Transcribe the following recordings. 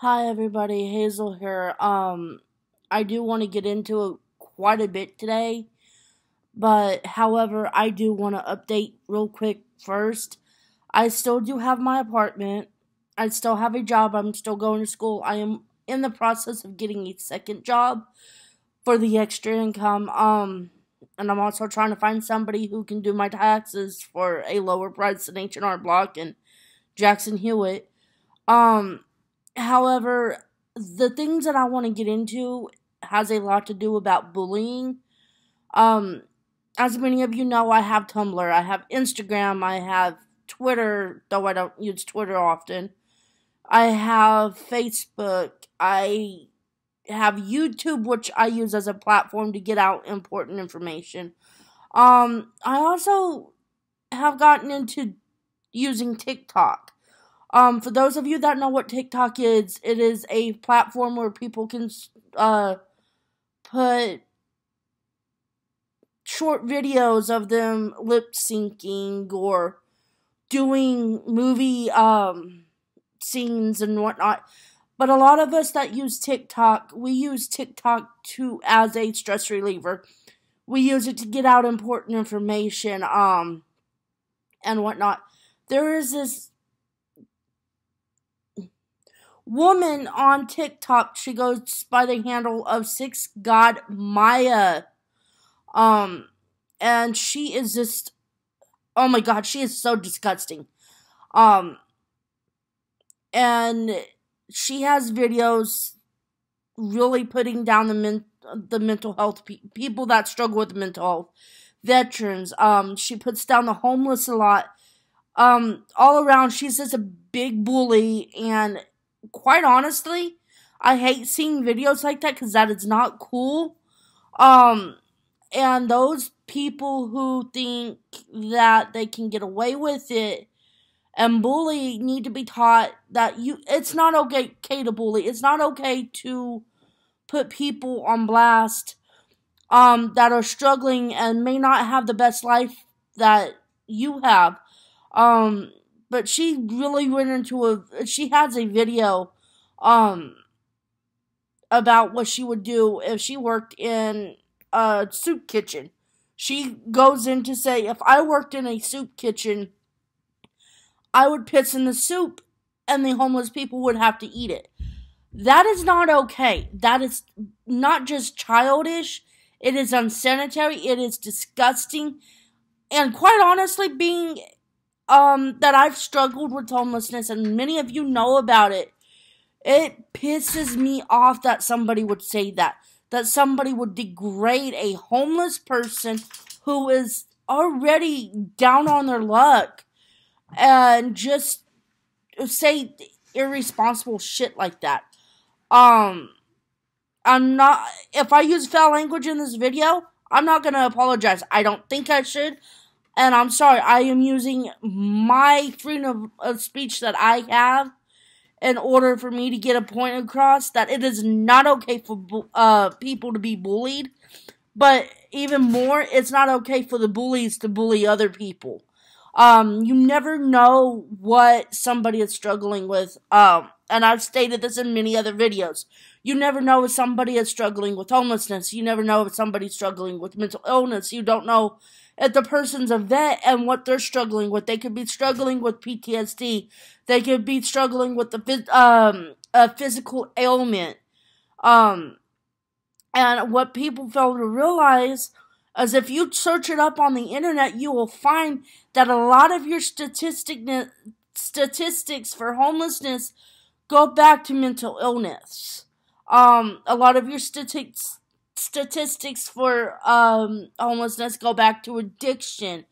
Hi everybody, Hazel here. I do want to get into it quite a bit today, but however, I do want to update real quick first. I still do have my apartment. I still have a job. I'm still going to school. I am in the process of getting a second job for the extra income. And I'm also trying to find somebody who can do my taxes for a lower price than H&R Block and Jackson Hewitt. Um, However, the things that I want to get into has a lot to do about bullying. Um, as many of you know, I have Tumblr, I have Instagram, I have Twitter, though I don't use Twitter often. I have Facebook, I have YouTube, which I use as a platform to get out important information. I also have gotten into using TikTok. For those of you that know what TikTok is, it is a platform where people can put short videos of them lip syncing or doing movie scenes and whatnot. But a lot of us that use TikTok, we use TikTok as a stress reliever. We use it to get out important information and whatnot. There is this woman on TikTok. She goes by the handle of 6God Maya. And she is just, oh my god, she is so disgusting. Um, and she has videos really putting down the mental health people that struggle with mental health, veterans. She puts down the homeless a lot. All around, she's just a big bully, and quite honestly, I hate seeing videos like that because that is not cool. And those people who think that they can get away with it and bully need to be taught that it's not okay to bully. It's not okay to put people on blast that are struggling and may not have the best life that you have. But she really went into she has a video about what she would do if she worked in a soup kitchen. She goes in to say, if I worked in a soup kitchen, I would piss in the soup and the homeless people would have to eat it. That is not okay. That is not just childish. It is unsanitary. It is disgusting. And quite honestly, being that I've struggled with homelessness and many of you know about it, it pisses me off that somebody would say that. That somebody would degrade a homeless person who is already down on their luck and just say irresponsible shit like that. I'm not, if I use foul language in this video, I'm not gonna apologize. I don't think I should. And I'm sorry, I am using my freedom of speech that I have in order for me to get a point across that it is not okay for people to be bullied. But even more, it's not okay for the bullies to bully other people. You never know what somebody is struggling with. And I've stated this in many other videos. You never know if somebody is struggling with homelessness. You never know if somebody's struggling with mental illness. You don't know if the person's a vet and what they're struggling with. They could be struggling with PTSD. They could be struggling with a physical ailment. And what people fail to realize is if you search it up on the internet, you will find that a lot of your statistics for homelessness go back to mental illness. A lot of your statistics for homelessness go back to addiction.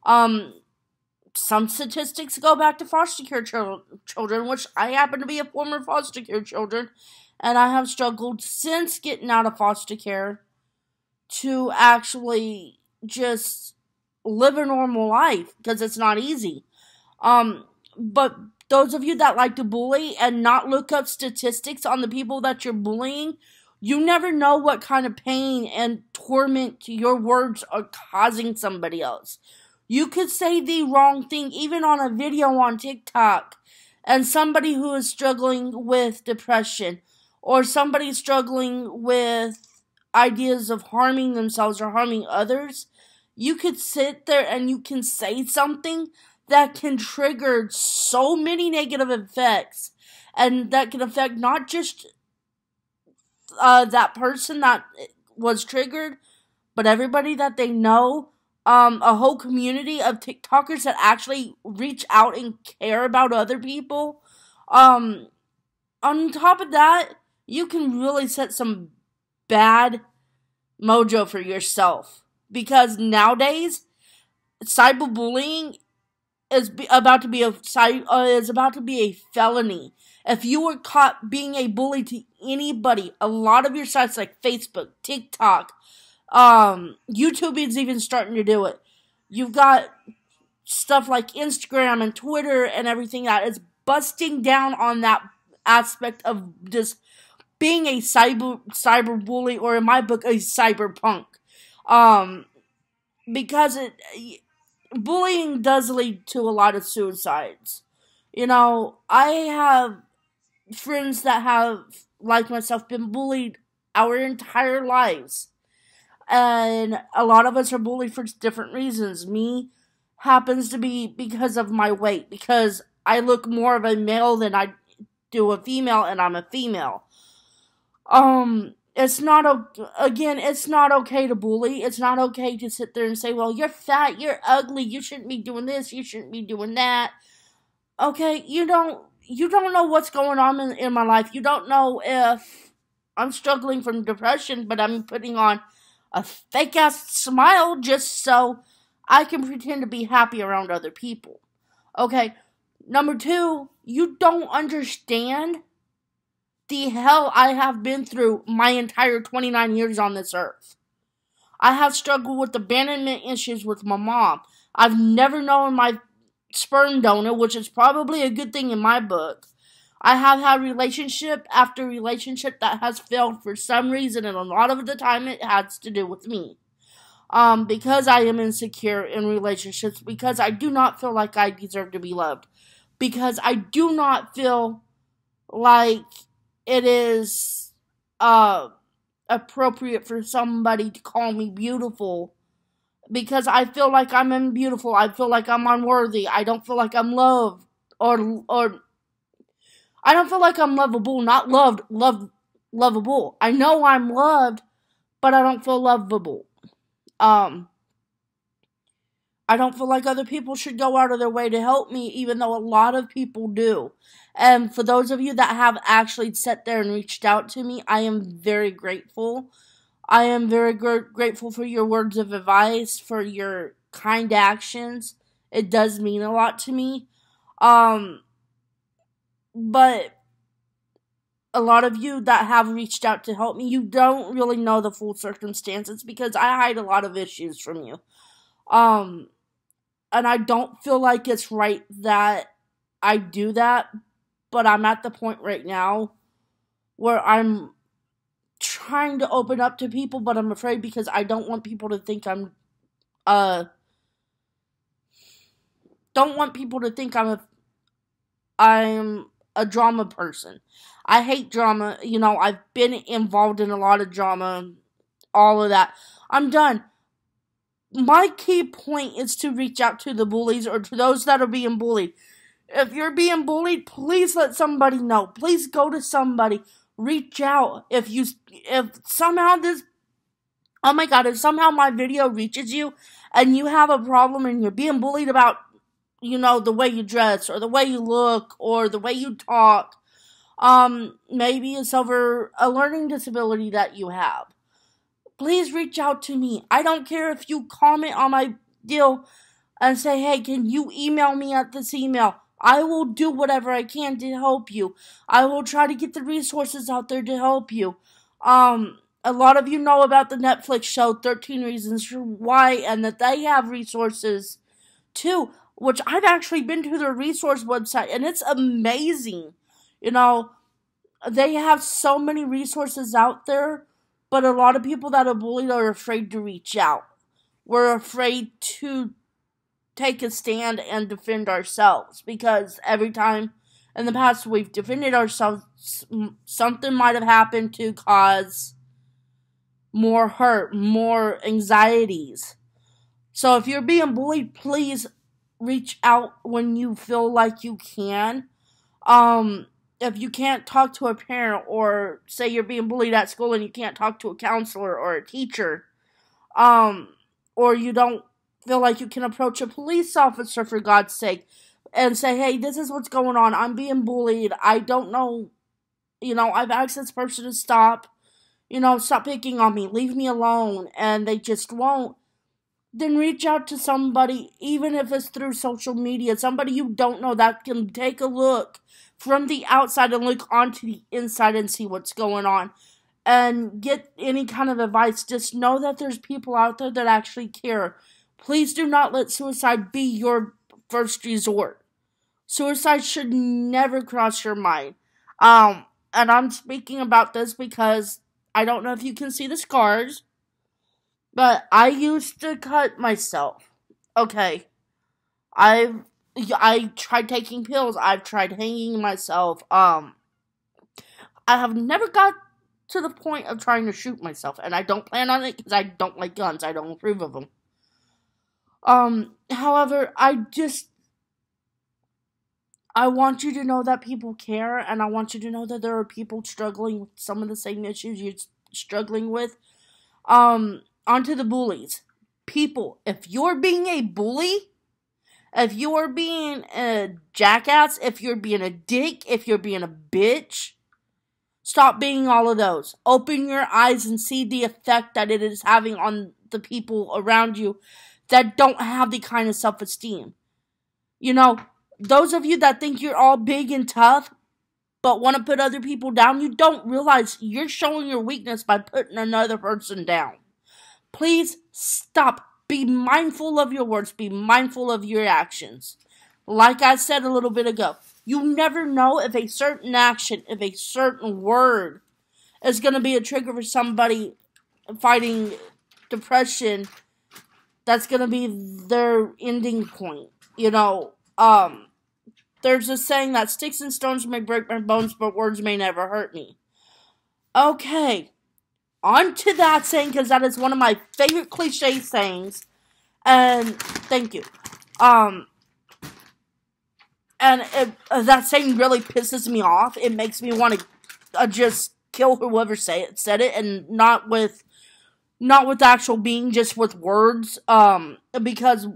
Some statistics go back to foster care children, which I happen to be a former foster care children, and I have struggled since getting out of foster care to actually just live a normal life, because it's not easy. But those of you that like to bully and not look up statistics on the people that you're bullying, you never know what kind of pain and torment your words are causing somebody else. You could say the wrong thing, even on a video on TikTok, and somebody who is struggling with depression, or somebody struggling with ideas of harming themselves or harming others, you could sit there and you can say something that can trigger so many negative effects, and that can affect not just that person that was triggered, but everybody that they know, a whole community of TikTokers that actually reach out and care about other people. On top of that, you can really set some bad mojo for yourself, because nowadays cyberbullying is about to be a felony. If you were caught being a bully to anybody, a lot of your sites like Facebook, TikTok, YouTube is even starting to do it. You've got stuff like Instagram and Twitter and everything that is busting down on that aspect of just being a cyber bully, or in my book, a cyberpunk. Because bullying does lead to a lot of suicides. You know, I have friends that have, like myself, been bullied our entire lives. And a lot of us are bullied for different reasons. Me happens to be because of my weight, because I look more of a male than I do a female, and I'm a female. It's not okay to bully. It's not okay to sit there and say, well, you're fat, you're ugly, you shouldn't be doing this, you shouldn't be doing that. Okay, you don't know what's going on in my life. You don't know if I'm struggling from depression, but I'm putting on a fake-ass smile just so I can pretend to be happy around other people. Okay, number 2, you don't understand the hell I have been through my entire 29 years on this earth. I have struggled with abandonment issues with my mom. I've never known my sperm donor, which is probably a good thing in my book. I have had relationship after relationship that has failed for some reason, and a lot of the time it has to do with me. Because I am insecure in relationships, because I do not feel like I deserve to be loved, because I do not feel like it is appropriate for somebody to call me beautiful, because I feel like I'm unbeautiful. I feel like I'm unworthy. I don't feel like I'm loved, or I don't feel like I'm lovable, not lovable. I know I'm loved, but I don't feel lovable. I don't feel like other people should go out of their way to help me, even though a lot of people do. And for those of you that have actually sat there and reached out to me, I am very grateful. I am very grateful for your words of advice, for your kind actions. It does mean a lot to me. But a lot of you that have reached out to help me, you don't really know the full circumstances, because I hide a lot of issues from you. And I don't feel like it's right that I do that, but I'm at the point right now where I'm trying to open up to people, but I'm afraid, because I don't want people to think I'm a drama person. I hate drama. You know, I've been involved in a lot of drama, all of that. I'm done. My key point is to reach out to the bullies, or to those that are being bullied. If you're being bullied, please let somebody know. Please go to somebody. Reach out. If somehow my video reaches you and you have a problem and you're being bullied about, the way you dress, or the way you look, or the way you talk, maybe it's over a learning disability that you have, please reach out to me. I don't care if you comment on my deal and say, hey, can you email me at this email? I will do whatever I can to help you. I will try to get the resources out there to help you. A lot of you know about the Netflix show 13 Reasons Why, and that they have resources too, which I've actually been to their resource website, and it's amazing. They have so many resources out there, but a lot of people that are bullied are afraid to reach out. We're afraid to take a stand and defend ourselves, because every time in the past we've defended ourselves. Something might have happened to cause more hurt, more anxieties. So if you're being bullied, please reach out when you feel like you can. If you can't talk to a parent, or say you're being bullied at school and you can't talk to a counselor or a teacher, or you don't feel like you can approach a police officer, for God's sake, and say, hey, this is what's going on. I'm being bullied. I don't know. I've asked this person to stop. Stop picking on me. Leave me alone. And they just won't. Then reach out to somebody, even if it's through social media, somebody you don't know that can take a look from the outside and look onto the inside and see what's going on. And get any kind of advice. Just know that there's people out there that actually care. Please do not let suicide be your first resort. Suicide should never cross your mind. And I'm speaking about this because I don't know if you can see the scars, but I used to cut myself. Okay. I tried taking pills. I've tried hanging myself. I have never got to the point of trying to shoot myself, and I don't plan on it because I don't like guns. I don't approve of them. However, I want you to know that people care, and I want you to know that there are people struggling with some of the same issues you're struggling with. Onto the bullies. People, if you're being a bully, if you're being a jackass, if you're being a dick, if you're being a bitch, stop being all of those. Open your eyes and see the effect that it is having on the people around you that don't have the kind of self-esteem. Those of you that think you're all big and tough, but want to put other people down, you don't realize you're showing your weakness by putting another person down. Please stop. Be mindful of your words. Be mindful of your actions. Like I said a little bit ago, you never know if a certain action, if a certain word is going to be a trigger for somebody fighting depression. That's going to be their ending point. There's a saying that sticks and stones may break my bones, but words may never hurt me. Okay. On to that saying, because that is one of my favorite cliche sayings. And thank you. And that saying really pisses me off. It makes me want to just kill whoever said it, and not with actual being, just with words. Because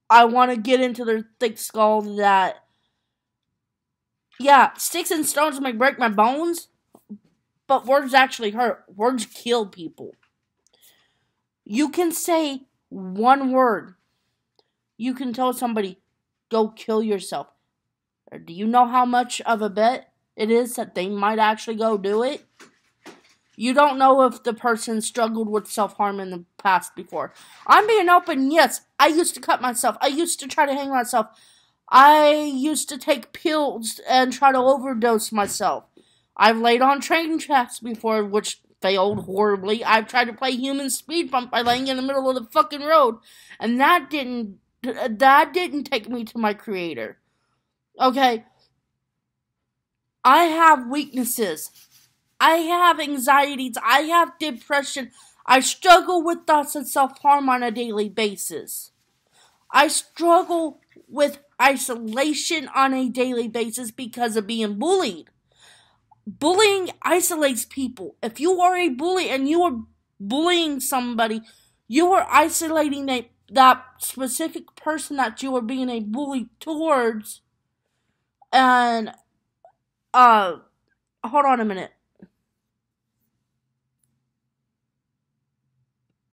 I want to get into their thick skull that, yeah, sticks and stones may break my bones, but words actually hurt. Words kill people. You can say one word. You can tell somebody, go kill yourself. Or do you know how much of a bet it is that they might actually go do it? You don't know if the person struggled with self-harm in the past before. I'm being open, yes. I used to cut myself. I used to try to hang myself. I used to take pills and try to overdose myself. I've laid on train tracks before, which failed horribly. I've tried to play human speed bump by laying in the middle of the fucking road, and that didn't take me to my creator. Okay? I have weaknesses. I have anxieties. I have depression. I struggle with thoughts of self-harm on a daily basis. I struggle with isolation on a daily basis because of being bullied. Bullying isolates people. If you are a bully and you are bullying somebody, you are isolating that specific person that you are being a bully towards. And, hold on a minute.